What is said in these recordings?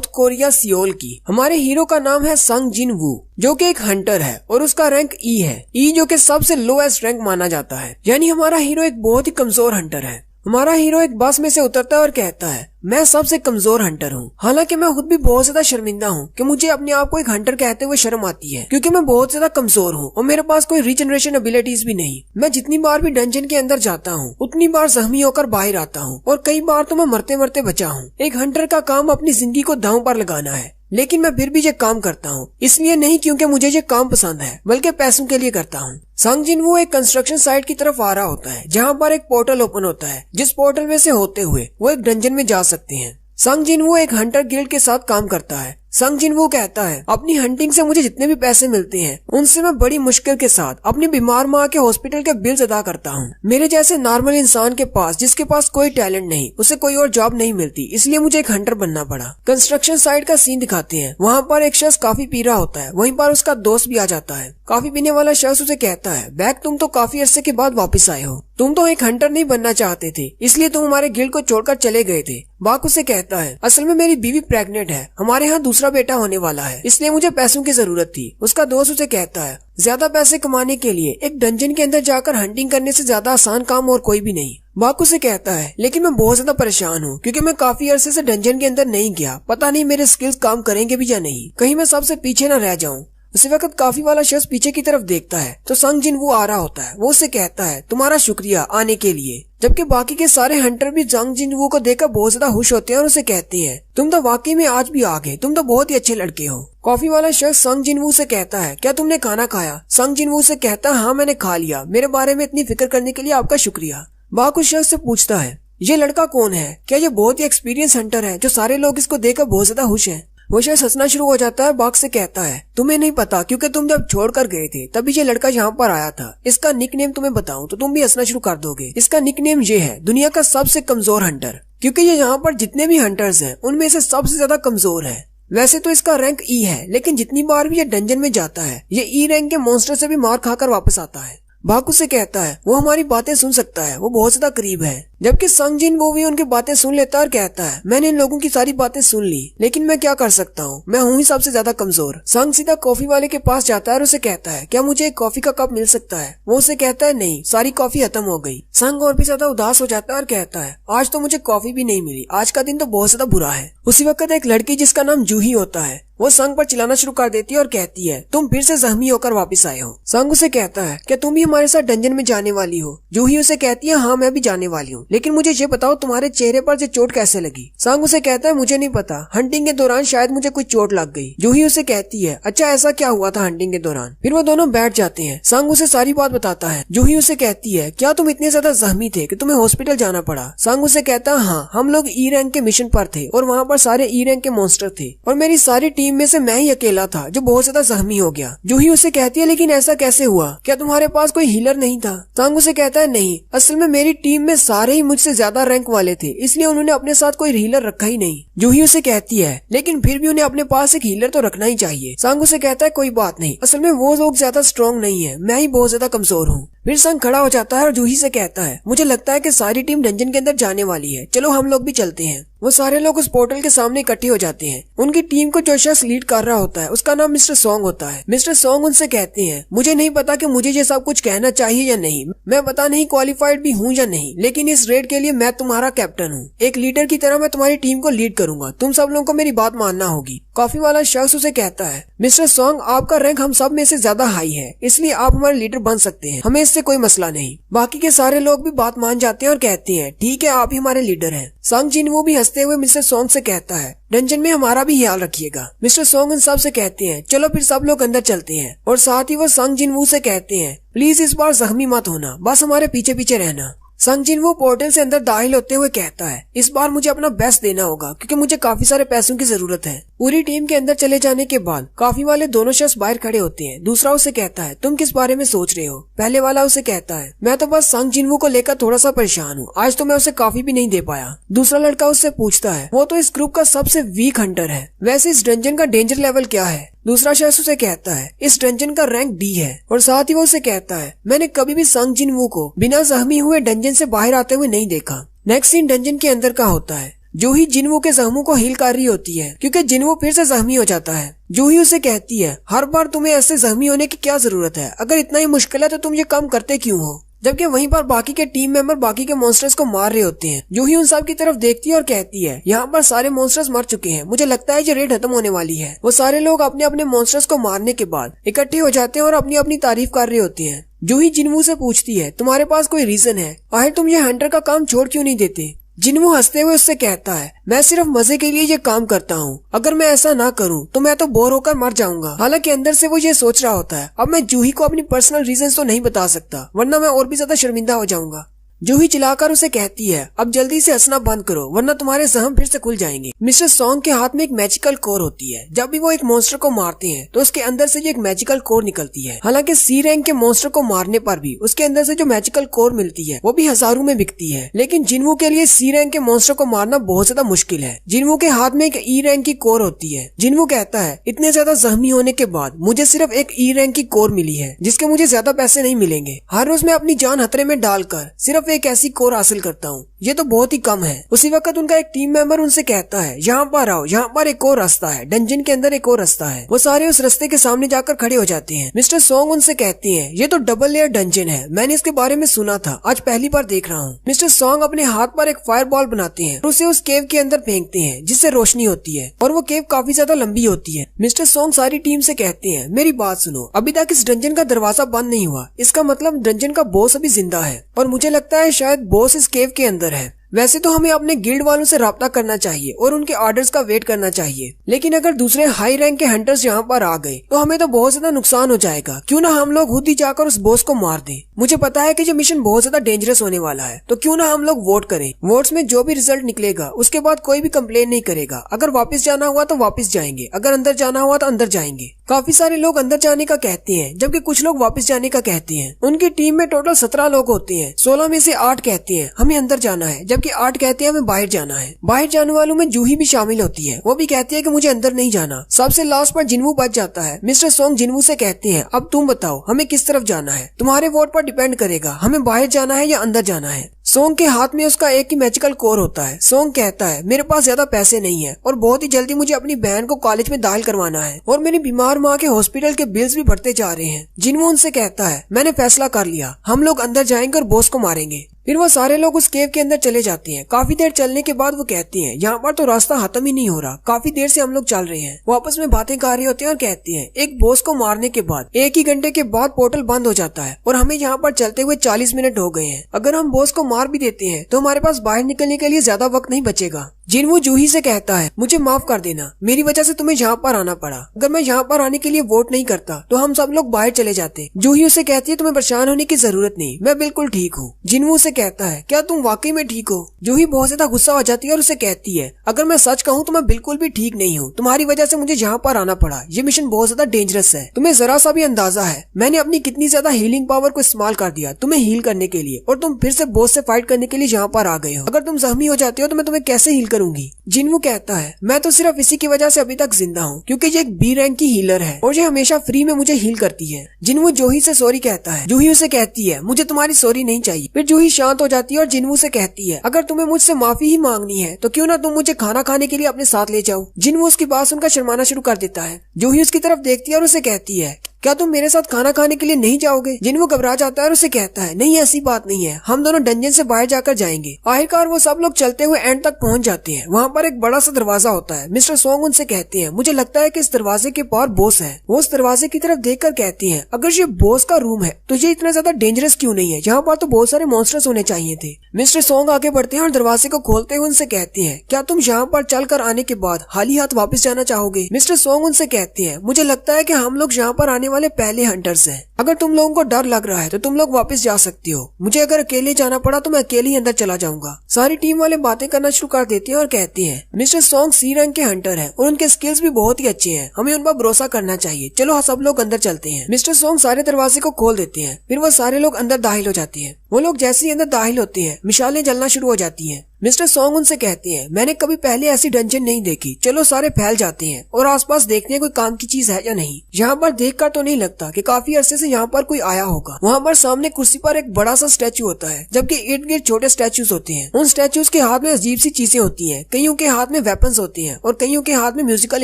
South Korea Seoul की। हमारे hero का नाम है संग जिन वू, जो कि एक हंटर है और उसका रैंक ई है। ई जो कि सबसे लोएस्ट रैंक माना जाता है, यानी हमारा हीरो एक बहुत ही कमजोर हंटर है। हमारा हीरो एक बस में से उतरता है और कहता है, मैं सबसे कमजोर हंटर हूँ। हालांकि मैं खुद भी बहुत ज्यादा शर्मिंदा हूँ कि मुझे अपने आप को एक हंटर कहते हुए शर्म आती है, क्योंकि मैं बहुत ज्यादा कमजोर हूँ और मेरे पास कोई रीजनरेशन एबिलिटीज भी नहीं। मैं जितनी बार भी डंजन के अंदर जाता हूँ उतनी बार जख्मी होकर बाहर आता हूँ और कई बार तो मैं मरते मरते बचा हूँ। एक हंटर का काम अपनी जिंदगी को दांव पर लगाना है, लेकिन मैं फिर भी ये काम करता हूँ, इसलिए नहीं क्योंकि मुझे ये काम पसंद है, बल्कि पैसों के लिए करता हूँ। संग जिन वो एक कंस्ट्रक्शन साइट की तरफ आ रहा होता है, जहाँ पर एक पोर्टल ओपन होता है, जिस पोर्टल में से होते हुए वो एक डंजन में जा सकते हैं। संग जिन वो एक हंटर गिल्ड के साथ काम करता है। संग जिन वो कहता है, अपनी हंटिंग से मुझे जितने भी पैसे मिलते हैं उनसे मैं बड़ी मुश्किल के साथ अपनी बीमार माँ के हॉस्पिटल के बिल्स अदा करता हूँ। मेरे जैसे नॉर्मल इंसान के पास, जिसके पास कोई टैलेंट नहीं, उसे कोई और जॉब नहीं मिलती, इसलिए मुझे एक हंटर बनना पड़ा। कंस्ट्रक्शन साइट का सीन दिखाते हैं। वहाँ पर एक शख्स काफी पी रहा होता है, वहीं पर उसका दोस्त भी आ जाता है। काफी पीने वाला शख्स उसे कहता है, बैग तुम तो काफी अरसे के बाद वापस आए हो, तुम तो एक हंटर नहीं बनना चाहते थे, इसलिए तुम हमारे गिल्ड को छोड़कर चले गए थे। बाक उसे कहता है, असल में मेरी बीवी प्रेग्नेंट है, हमारे यहाँ दूसरा बेटा होने वाला है, इसलिए मुझे पैसों की जरूरत थी। उसका दोस्त उसे कहता है, ज्यादा पैसे कमाने के लिए एक डंजन के अंदर जाकर हंटिंग करने से ज्यादा आसान काम और कोई भी नहीं। बाक उसे कहता है, लेकिन मैं बहुत ज्यादा परेशान हूँ, क्योंकि मैं काफी अरसे से डंजन के अंदर नहीं गया, पता नहीं मेरे स्किल्स काम करेंगे भी या नहीं, कहीं मैं सबसे पीछे न रह जाऊँ। उसी वक्त काफी वाला शख्स पीछे की तरफ देखता है तो संग जिन वो आ रहा होता है। वो उसे कहता है, तुम्हारा शुक्रिया आने के लिए। जबकि बाकी के सारे हंटर भी संग जिन वो को देखकर बहुत ज्यादा खुश होते हैं और उसे कहते हैं, तुम तो वाकई में आज भी आ गए, तुम तो बहुत ही अच्छे लड़के हो। कॉफी वाला शख्स संग जिन वो से कहता है, क्या तुमने खाना खाया? संग जिन वो से कहता है, हाँ मैंने खा लिया, मेरे बारे में इतनी फिक्र करने के लिए आपका शुक्रिया। बाक उस शख्स से पूछता है, ये लड़का कौन है? क्या ये बहुत ही एक्सपीरियंस हंटर है जो सारे लोग इसको देखकर बहुत ज्यादा खुश हैं? वो शायद हंसना शुरू हो जाता है। बाक से कहता है, तुम्हें नहीं पता, क्योंकि तुम जब छोड़कर गए थे तभी ये लड़का यहाँ पर आया था। इसका निकनेम तुम्हें बताऊं तो तुम भी हंसना शुरू कर दोगे। इसका निकनेम ये है, दुनिया का सबसे कमजोर हंटर, क्योंकि ये यहाँ पर जितने भी हंटर्स हैं उनमें से सबसे ज्यादा कमजोर है। वैसे तो इसका रैंक ई है, लेकिन जितनी बार भी ये डंजन में जाता है ये ई रैंक के मॉन्स्टर से भी मार खाकर वापस आता है। बाक उसे कहता है, वो हमारी बातें सुन सकता है, वो बहुत ज्यादा करीब है। जबकि संग जिन वो भी उनकी बातें सुन लेता है और कहता है, मैंने इन लोगों की सारी बातें सुन ली, लेकिन मैं क्या कर सकता हूँ, मैं हूँ ही सबसे ज्यादा कमजोर। संग सीधा कॉफी वाले के पास जाता है और उसे कहता है, क्या मुझे एक कॉफी का कप मिल सकता है? वो उसे कहता है, नहीं, सारी कॉफी खत्म हो गई। संग और भी ज्यादा उदास हो जाता है और कहता है, आज तो मुझे कॉफी भी नहीं मिली, आज का दिन तो बहुत ज्यादा बुरा है। उसी वक्त एक लड़की जिसका नाम जूही होता है, वो संग पर चिल्लाना शुरू कर देती है और कहती है, तुम फिर से जख्मी होकर वापस आए हो। संग उसे कहता है, क्या तुम भी हमारे साथ डंजन में जाने वाली हो? जूही उसे कहती है, हाँ मैं भी जाने वाली हूँ, लेकिन मुझे ये बताओ तुम्हारे चेहरे पर ये चोट कैसे लगी? संग उसे कहता है, मुझे नहीं पता, हंटिंग के दौरान शायद मुझे कोई चोट लग गई। जूही उसे कहती है, अच्छा ऐसा क्या हुआ था हंटिंग के दौरान? फिर वो दोनों बैठ जाते हैं। संग उसे सारी बात बताता है। जूही उसे कहती है, क्या तुम इतने ज्यादा जख्मी थे कि तुम्हें हॉस्पिटल जाना पड़ा? संग उसे कहता है, हाँ, हम लोग ई रैंक के मिशन पर थे और वहाँ पर सारे ई रैंक के मॉन्स्टर थे और मेरी सारी टीम में से मैं ही अकेला था जो बहुत ज्यादा जख्मी हो गया। जूही उसे कहती है, लेकिन ऐसा कैसे हुआ? क्या तुम्हारे पास कोई हीलर नहीं था? संग उसे कहता है, नहीं, असल में मेरी टीम में सारे ही मुझसे ज्यादा रैंक वाले थे, इसलिए उन्होंने अपने साथ कोई हीलर रखा ही नहीं। जूही उसे कहती है, लेकिन फिर भी उन्हें अपने पास एक हीलर तो रखना ही चाहिए। संग उसे कहता है, कोई बात नहीं, असल में वो लोग ज्यादा स्ट्रॉन्ग नहीं है, मैं ही बहुत ज्यादा कमजोर हूँ। फिर संग खड़ा हो जाता है और जूही से कहता है, मुझे लगता है कि सारी टीम डंजन के अंदर जाने वाली है, चलो हम लोग भी चलते हैं। वो सारे लोग उस पोर्टल के सामने इकट्ठे हो जाते हैं। उनकी टीम को जो शख्स लीड कर रहा होता है उसका नाम मिस्टर सॉन्ग होता है। मिस्टर सॉन्ग उनसे कहते हैं, मुझे नहीं पता कि मुझे ये सब कुछ कहना चाहिए या नहीं, मैं पता नहीं क्वालिफाइड भी हूँ या नहीं, लेकिन इस रेड के लिए मैं तुम्हारा कैप्टन हूँ। एक लीडर की तरह मैं तुम्हारी टीम को लीड करूंगा, तुम सब लोगों को मेरी बात मानना होगी। कॉफी वाला शख्स उसे कहता है, मिस्टर सॉन्ग, आपका रैंक हम सब में से ज्यादा हाई है, इसलिए आप हमारे लीडर बन सकते हैं, हमें इससे कोई मसला नहीं। बाकी के सारे लोग भी बात मान जाते हैं और कहते हैं, ठीक है, आप ही हमारे लीडर हैं। संग जिन वो भी हंसते हुए मिस्टर सॉन्ग से कहता है, डंजन में हमारा भी ख्याल रखिएगा। मिस्टर सॉन्ग उन सब से कहते हैं, चलो फिर सब लोग अंदर चलते हैं। और साथ ही वो संग जिन वो से कहते हैं, प्लीज इस बार जख्मी मत होना, बस हमारे पीछे पीछे रहना। संग जिन वो पोर्टल से अंदर दाखिल होते हुए कहता है, इस बार मुझे अपना बेस्ट देना होगा, क्योंकि मुझे काफी सारे पैसों की जरूरत है। पूरी टीम के अंदर चले जाने के बाद काफी वाले दोनों शख्स बाहर खड़े होते हैं। दूसरा उसे कहता है, तुम किस बारे में सोच रहे हो? पहले वाला उसे कहता है, मैं तो बस संग जिन वो को लेकर थोड़ा सा परेशान हूँ, आज तो मैं उसे काफी भी नहीं दे पाया। दूसरा लड़का उससे पूछता है, वो तो इस ग्रुप का सबसे वीक हंटर है, वैसे इस डंजन का डेंजर लेवल क्या है? दूसरा शख्स उसे कहता है, इस डंजन का रैंक डी है। और साथ ही वो उसे कहता है, मैंने कभी भी संग जिन वो को बिना जख्मी हुए डंजन से बाहर आते हुए नहीं देखा। नेक्स्ट सीन डंजन के अंदर का होता है। जूही जिनवू के जख्मों को हील कर रही होती है क्योंकि जिनवू फिर से जख्मी हो जाता है। जूही उसे कहती है, हर बार तुम्हें ऐसे जख्मी होने की क्या जरूरत है? अगर इतना ही मुश्किल है तो तुम ये काम करते क्यों हो? जबकि वहीं पर बाकी के टीम मेंबर बाकी के मॉन्स्टर्स को मार रहे होते हैं। जूही उन सब की तरफ देखती है और कहती है, यहाँ पर सारे मॉन्स्टर्स मर चुके हैं, मुझे लगता है ये रेड खत्म होने वाली है। वो सारे लोग अपने अपने मॉन्स्टर्स को मारने के बाद इकट्ठे हो जाते हैं और अपनी अपनी तारीफ कर रहे होते हैं। जूही जिनवू से पूछती है, तुम्हारे पास कोई रीजन है? आखिर तुम ये हंटर का काम छोड़ क्यों नहीं देते? जिनवू हंसते हुए उससे कहता है, मैं सिर्फ मजे के लिए ये काम करता हूँ, अगर मैं ऐसा ना करूँ तो मैं तो बोर होकर मर जाऊंगा। हालांकि अंदर से वो ये सोच रहा होता है, अब मैं जूही को अपनी पर्सनल रीजंस तो नहीं बता सकता वरना मैं और भी ज्यादा शर्मिंदा हो जाऊंगा। जूही चिल्लाकर उसे कहती है, अब जल्दी से हंसना बंद करो वरना तुम्हारे जख्म फिर से खुल जाएंगे। मिस्टर सॉन्ग के हाथ में एक मैजिकल कोर होती है। जब भी वो एक मॉन्स्टर को मारते हैं तो उसके अंदर से एक मैजिकल कोर निकलती है। हालांकि सी रैंक के मॉन्स्टर को मारने पर भी उसके अंदर से जो मैजिकल कोर मिलती है वो भी हजारों में बिकती है, लेकिन जिनवू के लिए सी रैंक के मॉन्स्टर को मारना बहुत ज्यादा मुश्किल है। जिनवू के हाथ में एक ई रैंक की कोर होती है। जिनवू कहता है, इतने ज्यादा जख्मी होने के बाद मुझे सिर्फ एक ई रैंक की कोर मिली है जिसके मुझे ज्यादा पैसे नहीं मिलेंगे। हर रोज मैं अपनी जान खतरे में डालकर सिर्फ एक ऐसी कोर हासिल करता हूँ, ये तो बहुत ही कम है। उसी वक्त उनका एक टीम मेंबर उनसे कहता है, यहाँ पर आओ, यहाँ पर एक और रास्ता है, डंजन के अंदर एक और रास्ता है। वो सारे उस रास्ते के सामने जाकर खड़े हो जाते हैं। मिस्टर सॉन्ग उनसे कहते हैं, ये तो डबल लेयर डंजन है, मैंने इसके बारे में सुना था, आज पहली बार देख रहा हूँ। मिस्टर सॉन्ग अपने हाथ पर एक फायर बॉल बनाते हैं और उसे उस केव के अंदर फेंकते हैं जिससे रोशनी होती है और वो केव काफी ज्यादा लंबी होती है। मिस्टर सॉन्ग सारी टीम से कहते हैं, मेरी बात सुनो, अभी तक इस डंजन का दरवाजा बंद नहीं हुआ, इसका मतलब डंजन का बॉस अभी जिंदा है और मुझे लगता है शायद बॉस इस केव के अंदर है। वैसे तो हमें अपने गिल्ड वालों से राब्ता करना चाहिए और उनके ऑर्डर्स का वेट करना चाहिए, लेकिन अगर दूसरे हाई रैंक के हंटर्स यहाँ पर आ गए तो हमें तो बहुत ज्यादा नुकसान हो जाएगा। क्यों ना हम लोग खुद ही जाकर उस बॉस को मार दें। मुझे पता है कि ये मिशन बहुत ज्यादा डेंजरस होने वाला है, तो क्यों ना हम लोग वोट करें। वोट्स में जो भी रिजल्ट निकलेगा उसके बाद कोई भी कंप्लेन नहीं करेगा। अगर वापस जाना हुआ तो वापस जाएंगे, अगर अंदर जाना हुआ तो अंदर जाएंगे। काफी सारे लोग अंदर जाने का कहते हैं जबकि कुछ लोग वापस जाने का कहते हैं। उनकी टीम में टोटल 17 लोग होते हैं, 16 में से 8 कहते हैं हमें अंदर जाना है, जबकि 8 कहते हैं हमें बाहर जाना है। बाहर जाने वालों में जूही भी शामिल होती है, वो भी कहती है कि मुझे अंदर नहीं जाना। सबसे लास्ट पर जिनवू बच जाता है। मिस्टर सॉन्ग जिनवू से कहते हैं, अब तुम बताओ हमें किस तरफ जाना है, तुम्हारे वोट पर डिपेंड करेगा हमें बाहर जाना है या अंदर जाना है। सॉन्ग के हाथ में उसका एक ही मैजिकल कोर होता है। सॉन्ग कहता है, मेरे पास ज्यादा पैसे नहीं है और बहुत ही जल्दी मुझे अपनी बहन को कॉलेज में दाखिल करवाना है और मेरी बीमार माँ के हॉस्पिटल के बिल्स भी बढ़ते जा रहे हैं। जिनवू उनसे कहता है, मैंने फैसला कर लिया, हम लोग अंदर जाएंगे और बॉस को मारेंगे। फिर वो सारे लोग उस केव के अंदर चले जाते हैं। काफी देर चलने के बाद वो कहते हैं, यहाँ पर तो रास्ता खत्म ही नहीं हो रहा, काफी देर से हम लोग चल रहे हैं। वो आपस में बातें कर रहे होते हैं और कहते हैं, एक बॉस को मारने के बाद 1 ही घंटे के बाद पोर्टल बंद हो जाता है और हमें यहाँ पर चलते हुए 40 मिनट हो गए हैं। अगर हम बॉस को मार भी देते हैं तो हमारे पास बाहर निकलने के लिए ज्यादा वक्त नहीं बचेगा। जिनवू जूही से कहता है, मुझे माफ कर देना, मेरी वजह से तुम्हें यहाँ पर आना पड़ा। अगर मैं यहाँ पर आने के लिए वोट नहीं करता तो हम सब लोग बाहर चले जाते। जूही उसे कहती है, तुम्हें परेशान होने की जरूरत नहीं, मैं बिल्कुल ठीक हूँ। जिनवू से कहता है, क्या तुम वाकई में ठीक हो? जूही बहुत ज्यादा गुस्सा हो जाती है और उसे कहती है, अगर मैं सच कहूँ तो मैं बिल्कुल भी ठीक नहीं हूँ, तुम्हारी वजह से मुझे यहाँ पर आना पड़ा। ये मिशन बहुत ज्यादा डेंजरस है, तुम्हें जरा सा भी अंदाजा है मैंने अपनी कितनी ज्यादा हीलिंग पावर को इस्तेमाल कर दिया तुम्हें हील करने के लिए, और तुम फिर से बॉस से फाइट करने के लिए यहाँ पर आ गए हो। अगर तुम जख्मी हो जाते हो तो मैं तुम्हें कैसे हील करूंगी? जिनवू कहता है, मैं तो सिर्फ इसी की वजह से अभी तक जिंदा हूँ क्योंकि ये एक बी रैंक की हीलर है और ये हमेशा फ्री में मुझे हील करती है। जिनवू जूही से सॉरी कहता है। जूही उसे कहती है, मुझे तुम्हारी सॉरी नहीं चाहिए। फिर जूही शांत हो जाती है और जिनवू से कहती है, अगर तुम्हें मुझसे माफी ही मांगनी है तो क्यों ना तुम मुझे खाना खाने के लिए अपने साथ ले जाओ। जिनवू उसकी बात सुनकर शर्माना शुरू कर देता है। जूही उसकी तरफ देखती है और उसे कहती है, क्या तुम मेरे साथ खाना खाने के लिए नहीं जाओगे? जिनवू घबरा जाता है और उसे कहता है, नहीं ऐसी बात नहीं है, हम दोनों डंजन से बाहर जाकर जाएंगे। आखिरकार वो सब लोग चलते हुए एंड तक पहुंच जाते हैं। वहाँ पर एक बड़ा सा दरवाजा होता है। मिस्टर सॉन्ग उनसे कहते हैं, मुझे लगता है कि इस दरवाजे के पार बॉस है। वो उस दरवाजे की तरफ देखकर कहती है, अगर ये बॉस का रूम है तो ये इतना ज्यादा डेंजरस क्यों नहीं है? यहाँ पर तो बहुत सारे मॉन्स्टर्स होने चाहिए थे। मिस्टर सॉन्ग आगे बढ़ते हैं और दरवाजे को खोलते हुए उनसे कहते हैं, क्या तुम यहाँ पर चल कर आने के बाद खाली हाथ वापस जाना चाहोगे? मिस्टर सॉन्ग उनसे कहते हैं, मुझे लगता है कि हम लोग यहाँ पर आने वाले पहले हंटर है। अगर तुम लोगों को डर लग रहा है तो तुम लोग वापस जा सकते हो। मुझे अगर अकेले जाना पड़ा तो मैं अकेले ही अंदर चला जाऊंगा। सारी टीम वाले बातें करना शुरू कर देते हैं और कहते हैं, मिस्टर सॉन्ग सी रैंक के हंटर हैं और उनके स्किल्स भी बहुत ही अच्छे हैं, हमें उन पर भरोसा करना चाहिए। चलो सब लोग अंदर चलते हैं। मिस्टर सॉन्ग सारे दरवाजे को खोल देते हैं। फिर वो सारे लोग अंदर दाखिल हो जाते हैं। वो लोग जैसे ही अंदर दाखिल होते हैं मिसालें जलना शुरू हो जाती हैं। मिस्टर सॉन्ग उनसे कहते हैं, मैंने कभी पहले ऐसी डंजन नहीं देखी, चलो सारे फैल जाते हैं और आसपास देखते हैं कोई काम की चीज है या नहीं। यहाँ पर देखकर तो नहीं लगता कि काफी अरसे से यहाँ पर कोई आया होगा। वहाँ पर सामने कुर्सी पर एक बड़ा सा स्टैचू होता है, जबकि इर्द गिर्द छोटे स्टैचूज होते हैं। उन स्टैचूज के हाथ में अजीब सी चीजें होती हैं, कईयों के हाथ में वेपन्स होते हैं और कईयों के हाथ में म्यूजिकल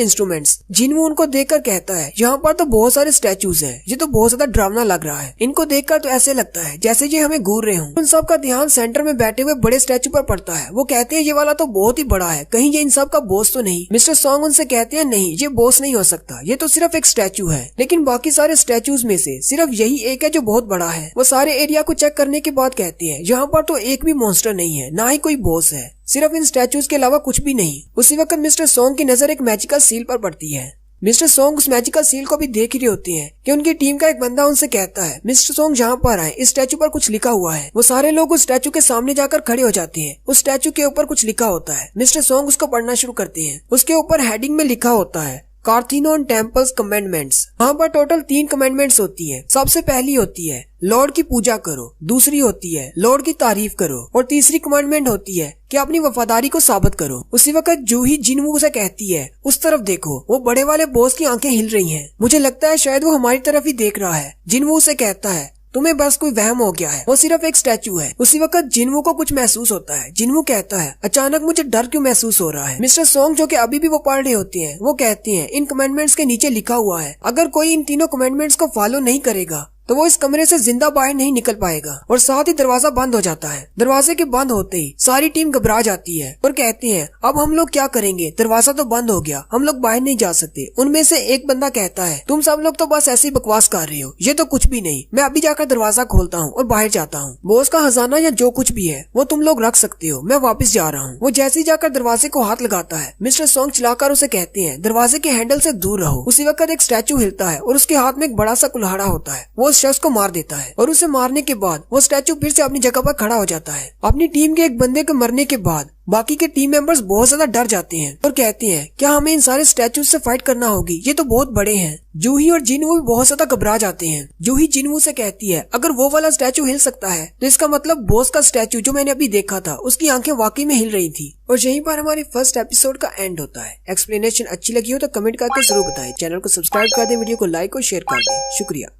इंस्ट्रूमेंट्स। जिनवू उनको देखकर कहता है, यहाँ पर तो बहुत सारे स्टैचूज हैं, ये तो बहुत ज्यादा डरावना लग रहा है। इनको देखकर तो ऐसे लगता है जैसे ये हमें घूर रहे हों। उन सब का ध्यान सेंटर में बैठे हुए बड़े स्टैचू पर पड़ता है। वो कहते हैं, ये वाला तो बहुत ही बड़ा है, कहीं ये इन सब का बॉस तो नहीं। मिस्टर सॉन्ग उनसे कहते हैं, नहीं ये बॉस नहीं हो सकता, ये तो सिर्फ एक स्टैचू है। लेकिन बाकी सारे स्टैचूज में से सिर्फ यही एक है जो बहुत बड़ा है। वो सारे एरिया को चेक करने के बाद कहते हैं, यहाँ पर तो एक भी मॉन्स्टर नहीं है, ना ही कोई बॉस है, सिर्फ इन स्टैचूज के अलावा कुछ भी नहीं। उसी वक्त मिस्टर सॉन्ग की नजर एक मैजिकल सील पर पड़ती है। मिस्टर सॉन्ग उस मैजिकल सील को भी देख रहे होते हैं कि उनकी टीम का एक बंदा उनसे कहता है, मिस्टर सॉन्ग जहाँ पर आए, इस स्टैचू पर कुछ लिखा हुआ है। वो सारे लोग उस स्टैचू के सामने जाकर खड़े हो जाते हैं। उस स्टैचू के ऊपर कुछ लिखा होता है। मिस्टर सॉन्ग उसको पढ़ना शुरू करते हैं। उसके ऊपर हेडिंग में लिखा होता है, कार्थीनोन टेम्पल्स कमेंडमेंट्स। वहाँ पर टोटल 3 कमेंडमेंट्स होती है। सबसे पहली होती है लॉर्ड की पूजा करो, दूसरी होती है लॉर्ड की तारीफ करो और तीसरी कमांडमेंट होती है कि अपनी वफादारी को साबित करो। उसी वक्त जूही जिनवू से कहती है, उस तरफ देखो, वो बड़े वाले बॉस की आंखें हिल रही हैं। मुझे लगता है शायद वो हमारी तरफ ही देख रहा है। जिनवू से कहता है, तुम्हें बस कोई वहम हो गया है, वो सिर्फ एक स्टैचू है। उसी वक्त जिनवू को कुछ महसूस होता है। जिनवू कहता है, अचानक मुझे डर क्यों महसूस हो रहा है। मिस्टर सॉन्ग जो कि अभी भी वो पढ़ रहे होते हैं, वो कहते हैं, इन कमेंडमेंट्स के नीचे लिखा हुआ है, अगर कोई इन तीनों कमेंडमेंट्स को फॉलो नहीं करेगा तो वो इस कमरे से जिंदा बाहर नहीं निकल पाएगा। और साथ ही दरवाजा बंद हो जाता है। दरवाजे के बंद होते ही सारी टीम घबरा जाती है और कहते हैं, अब हम लोग क्या करेंगे, दरवाजा तो बंद हो गया, हम लोग बाहर नहीं जा सकते। उनमें से एक बंदा कहता है, तुम सब लोग तो बस ऐसी बकवास कर रहे हो, ये तो कुछ भी नहीं, मैं अभी जाकर दरवाजा खोलता हूँ और बाहर जाता हूँ। बॉस का खजाना या जो कुछ भी है वो तुम लोग रख सकते हो, मैं वापस जा रहा हूँ। वो जैसे ही जाकर दरवाजे को हाथ लगाता है, मिस्टर सॉन्ग चिल्लाकर उसे कहते हैं, दरवाजे के हैंडल से दूर रहो। उसी वक्त एक स्टैचू हिलता है और उसके हाथ में एक बड़ा सा कुल्हाड़ा होता है। वो उस शख्स को मार देता है और उसे मारने के बाद वो स्टैचू फिर से अपनी जगह पर खड़ा हो जाता है। अपनी टीम के एक बंदे के मरने के बाद बाकी के टीम मेंबर्स बहुत ज्यादा डर जाते हैं और कहते हैं, क्या हमें इन सारे स्टैचू से फाइट करना होगी, ये तो बहुत बड़े हैं। जूही और जिनवू भी बहुत ज्यादा घबरा जाते हैं। जूही जिनवू से कहती है, अगर वो वाला स्टैचू हिल सकता है तो इसका मतलब बॉस का स्टैचू जो मैंने अभी देखा था, उसकी आंखें वाकई में हिल रही थी। और यहीं पर हमारी फर्स्ट एपिसोड का एंड होता है। एक्सप्लेनेशन अच्छी लगी हो तो कमेंट करके जरूर बताएं। चैनल को सब्सक्राइब कर दें, वीडियो को लाइक और शेयर कर दें। शुक्रिया।